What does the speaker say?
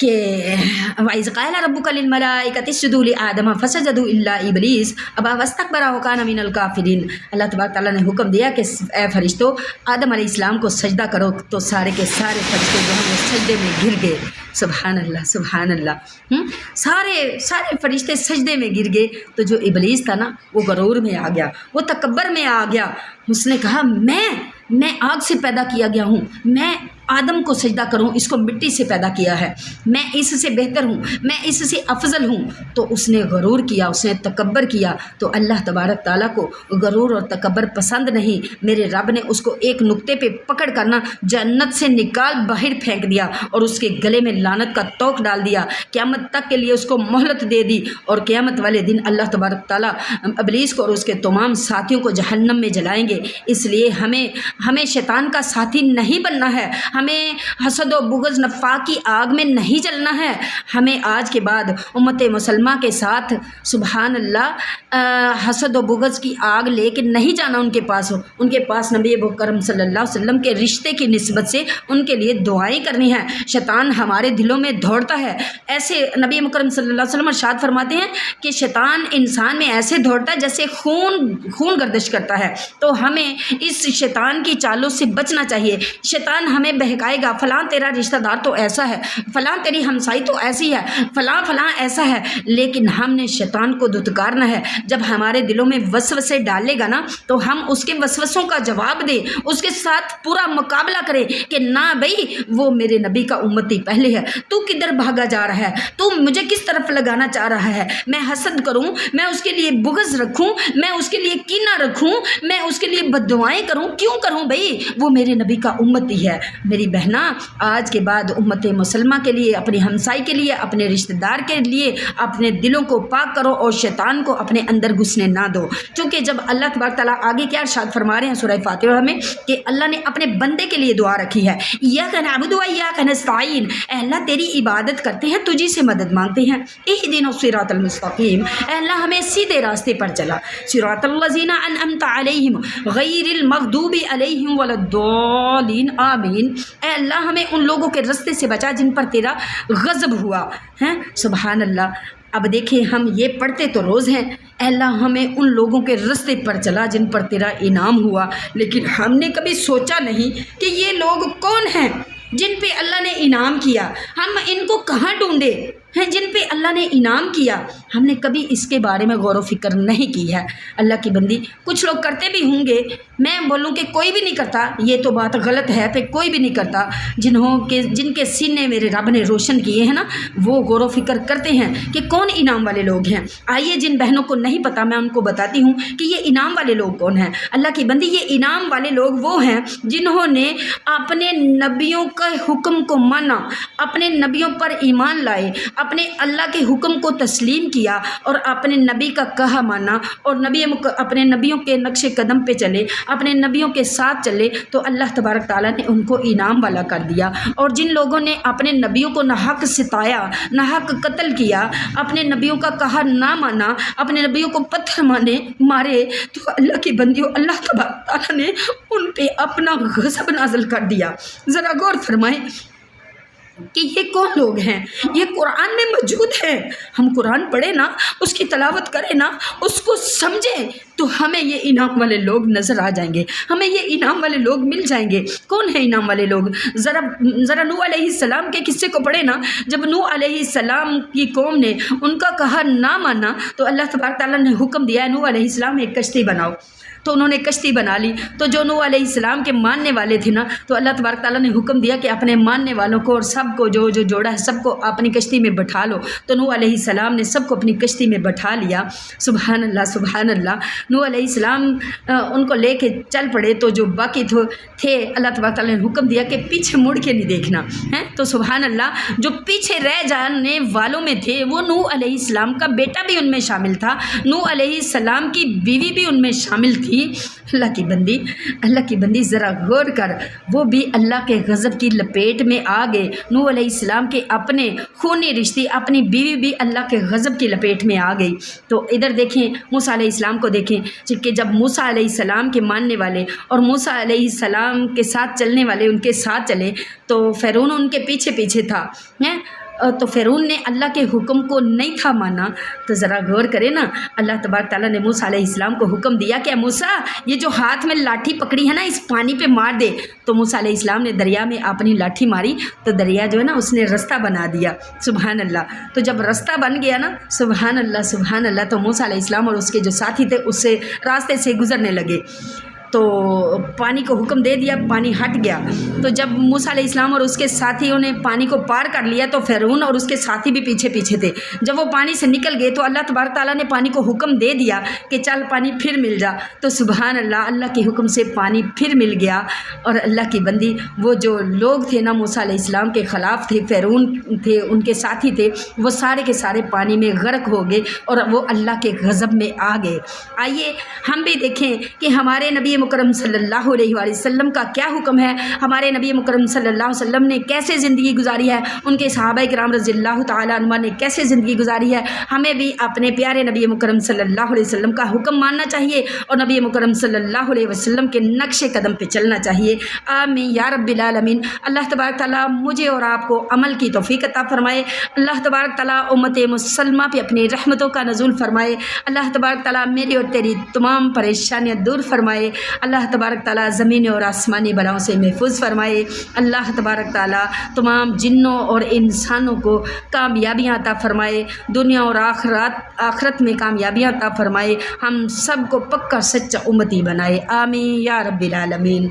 کہ وَإِذْ قَالَ رَبُّكَ لِلْمَلَائِكَةِ اسْجُدُوا لِآدَمَ فَسَجَدُوا إِلَّا إِبْلِيسَ أَبَى وَاسْتَكْبَرَ وَكَانَ مِنَ الْكَافِرِينَ۔ اللہ تبارک تعالیٰ نے حکم دیا کہ اے فرشتوں آدم علیہ السلام کو سجدہ کرو، تو سارے کے سارے فرشتے جو ہیں وہ سجدے میں گر گئے۔ سبحان اللہ سبحان اللہ، سارے فرشتے سجدے میں گر گئے۔ تو جو ابلیس تھا نا وہ غرور میں آ گیا، وہ تکبر میں آ گیا۔ اس نے کہا میں آگ سے پیدا کیا گیا ہوں، میں آدم کو سجدہ کروں، اس کو مٹی سے پیدا کیا ہے، میں اس سے بہتر ہوں، میں اس سے افضل ہوں۔ تو اس نے غرور کیا، اس نے تکبر کیا۔ تو اللہ تبارک تعالیٰ کو غرور اور تکبر پسند نہیں۔ میرے رب نے اس کو ایک نقطے پہ پکڑ کر نا جنت سے نکال باہر پھینک دیا اور اس کے گلے میں لعنت کا توق ڈال دیا، قیامت تک کے لیے اس کو مہلت دے دی۔ اور قیامت والے دن اللہ تبارک تعالیٰ ابلیس کو اور اس کے تمام ساتھیوں کو جہنم میں جلائیں گے۔ اس لیے ہمیں شیطان کا ساتھی نہیں بننا ہے، ہمیں حسد و بغض نفاق کی آگ میں نہیں جلنا ہے۔ ہمیں آج کے بعد امت مسلمہ کے ساتھ سبحان اللہ حسد و بغض کی آگ لے کے نہیں جانا ان کے پاس نبی مکرم صلی اللہ علیہ وسلم کے رشتے کی نسبت سے ان کے لیے دعائیں کرنی ہیں۔ شیطان ہمارے دلوں میں دوڑتا ہے، ایسے نبی مکرم صلی اللہ علیہ وسلم ارشاد فرماتے ہیں کہ شیطان انسان میں ایسے دوڑتا ہے جیسے خون گردش کرتا ہے۔ تو ہمیں اس شیطان کی چالوں سے بچنا چاہیے۔ شیطان ہمیں بہکائے گا، فلاں تیرا رشتہ دار تو ایسا ہے، فلاں تیری ہمسائی تو ایسی ہے، فلاں ایسا ہے، لیکن ہم نے شیطان کو دھتکارنا ہے۔ جب ہمارے دلوں میں وسوسے ڈالے گا نا تو ہم اس کے وسوسوں کا جواب دیں، اس کے ساتھ پورا مقابلہ کریں کہ نہ بھئی وہ میرے نبی کا امتی پہلے ہے، تو کدھر بھاگا جا رہا ہے، تو مجھے کس طرف لگانا چاہ رہا ہے، میں حسد کروں، میں اس کے لیے بغض رکھوں، میں اس کے لیے کینہ رکھوں، میں اس کے لیے بد دعائیں کروں، کیوں کروں بھئی، وہ میرے نبی کا امتی ہے۔ میری بہنا آج کے بعد امت مسلمہ کے لیے، اپنی ہمسائی کے لیے، اپنے رشتہ دار کے لیے اپنے دلوں کو پاک کرو اور شیطان کو اپنے اندر گھسنے نہ دو۔ کیونکہ جب اللہ تبارک تعالیٰ آگے کیا ارشاد فرما رہے ہیں سورہ فاتحہ میں کہ اللہ نے اپنے بندے کے لیے دعا رکھی ہے، ایاک نعبد و ایاک نستعین، اے اللہ تیری عبادت کرتے ہیں، تجھی سے مدد مانگتے ہیں، اہدنا الصراط المستقیم، اے اللہ ہمیں سیدھے راستے پر چلا، صراط الذین انعمت علیہم غیر المغضوب علیہم ولا الضالین آمین، اے اللہ ہمیں ان لوگوں کے رستے سے بچا جن پر تیرا غضب ہوا ہے۔ سبحان اللہ۔ اب دیکھیں ہم یہ پڑھتے تو روز ہیں، اے اللہ ہمیں ان لوگوں کے رستے پر چلا جن پر تیرا انعام ہوا، لیکن ہم نے کبھی سوچا نہیں کہ یہ لوگ کون ہیں جن پہ اللہ نے انعام کیا، ہم ان کو کہاں ڈھونڈے ہیں جن پہ اللہ نے انعام کیا، ہم نے کبھی اس کے بارے میں غور و فکر نہیں کی ہے۔ اللہ کی بندی کچھ لوگ کرتے بھی ہوں گے، میں بولوں کہ کوئی بھی نہیں کرتا، یہ تو بات غلط ہے، پہ کوئی بھی نہیں کرتا۔ جن کے سینے میرے رب نے روشن کیے ہیں نا وہ غور و فکر کرتے ہیں کہ کون انعام والے لوگ ہیں۔ آئیے جن بہنوں کو نہیں پتا میں ان کو بتاتی ہوں کہ یہ انعام والے لوگ کون ہیں۔ اللہ کی بندی یہ انعام والے لوگ وہ ہیں جنہوں نے اپنے نبیوں کے حکم کو مانا، اپنے نبیوں پر ایمان لائے، اپنے اللہ کے حکم کو تسلیم کیا اور اپنے نبی کا کہا مانا اور اپنے نبیوں کے نقش قدم پہ چلے، اپنے نبیوں کے ساتھ چلے، تو اللہ تبارک تعالیٰ نے ان کو انعام والا کر دیا۔ اور جن لوگوں نے اپنے نبیوں کو ناحق ستایا، ناحق قتل کیا، اپنے نبیوں کا کہا نہ مانا، اپنے نبیوں کو پتھر مارے، تو اللہ کی بندیوں اللہ تبارک تعالیٰ نے ان پہ اپنا غضب نازل کر دیا۔ ذرا غور فرمائیں کہ یہ کون لوگ ہیں، یہ قرآن میں موجود ہے۔ ہم قرآن پڑھیں نا، اس کی تلاوت کریں نا، اس کو سمجھیں تو ہمیں یہ انعام والے لوگ نظر آ جائیں گے، ہمیں یہ انعام والے لوگ مل جائیں گے۔ کون ہے انعام والے لوگ؟ ذرا نوح علیہ السلام کے قصے کو پڑھیں نا، جب نوح علیہ السلام کی قوم نے ان کا کہا نہ مانا تو اللہ تبارک تعالیٰ نے حکم دیا ہے نوح علیہ السلام ایک کشتی بناؤ، تو انہوں نے کشتی بنا لی۔ تو جو نوح علیہ السلام کے ماننے والے تھے نا، تو اللہ تبارک تعالیٰ نے حکم دیا کہ اپنے ماننے والوں کو اور سب کو جو جوڑا ہے سب کو اپنی کشتی میں بٹھا لو۔ تو نوح علیہ السلام نے سب کو اپنی کشتی میں بٹھا لیا۔ سبحان اللہ سبحان اللہ۔ نوح علیہ السلام ان کو لے کے چل پڑے، تو جو باقی تھے اللہ تبارک تعالیٰ نے حکم دیا کہ پیچھے مڑ کے نہیں دیکھنا ہے۔ تو سبحان اللہ، جو پیچھے رہ جانے والوں میں تھے وہ نوح علیہ السلام کا بیٹا بھی ان میں شامل تھا، نوح علیہ السلام کی بیوی بھی ان میں شامل تھی۔ اللہ کی بندی ذرا غور کر، وہ بھی اللہ کے غضب کی لپیٹ میں آ گئے۔ نوح علیہ السلام کے اپنے خونی رشتے، اپنی بیوی بھی اللہ کے غضب کی لپیٹ میں آ گئی۔ تو ادھر دیکھیں موسیٰ علیہ السلام کو دیکھیں کہ جب موسیٰ علیہ السلام کے ماننے والے اور موسیٰ علیہ السلام کے ساتھ چلنے والے ان کے ساتھ چلے تو فرعون ان کے پیچھے تھا، تو فرعون نے اللہ کے حکم کو نہیں تھا مانا، تو ذرا غور کرے نا، اللہ تبارک تعالیٰ نے موسیٰ علیہ السلام کو حکم دیا کہ موسیٰ یہ جو ہاتھ میں لاٹھی پکڑی ہے نا اس پانی پہ مار دے، تو موسیٰ علیہ السلام نے دریا میں اپنی لاٹھی ماری تو دریا جو ہے نا اس نے رستہ بنا دیا، سبحان اللہ۔ تو جب رستہ بن گیا نا، سبحان اللہ، تو موسیٰ علیہ السلام اور اس کے جو ساتھی تھے اس سے راستے سے گزرنے لگے، تو پانی کو حکم دے دیا، پانی ہٹ گیا۔ تو جب موسیٰ علیہ السلام اور اس کے ساتھیوں نے پانی کو پار کر لیا تو فرعون اور اس کے ساتھی بھی پیچھے پیچھے تھے۔ جب وہ پانی سے نکل گئے تو اللہ تبارک تعالیٰ نے پانی کو حکم دے دیا کہ چل پانی پھر مل جا، تو سبحان اللہ، اللہ کے حکم سے پانی پھر مل گیا، اور اللہ کی بندی وہ جو لوگ تھے نا موسیٰ علیہ السلام کے خلاف تھے، فرعون تھے، ان کے ساتھی تھے، وہ سارے کے سارے پانی میں غرق ہو گئے اور وہ اللہ کے غضب میں آ گئے۔ آئیے ہم بھی دیکھیں کہ ہمارے نبی مکرم صلی اللہ علیہ وآلہ وسلم کا کیا حکم ہے، ہمارے نبی مکرم صلی اللہ علیہ وسلم نے کیسے زندگی گزاری ہے، ان کے صحابہ کرام رضی اللہ تعالیٰ عنہ نے کیسے زندگی گزاری ہے۔ ہمیں بھی اپنے پیارے نبی مکرم صلی اللہ علیہ وسلم کا حکم ماننا چاہیے اور نبی مکرم صلی اللہ علیہ وسلم کے نقش قدم پہ چلنا چاہیے۔ آمین یا رب العالمین۔ اللہ تبارک تعالیٰ مجھے اور آپ کو عمل کی توفیق عطا فرمائے۔ اللہ تبارک تعالیٰ امت مسلمہ پہ اپنی رحمتوں کا نزول فرمائے۔ اللہ تبارک تعالیٰ میری اور تیری تمام پریشانیاں دور فرمائے۔ اللہ تبارک تعالیٰ زمین اور آسمانی بلاؤں سے محفوظ فرمائے۔ اللہ تبارک تعالیٰ تمام جنوں اور انسانوں کو کامیابیاں عطا فرمائے، دنیا اور آخرت میں کامیابیاں عطا فرمائے، ہم سب کو پکا سچا امتی بنائے۔ آمین یا رب العالمین۔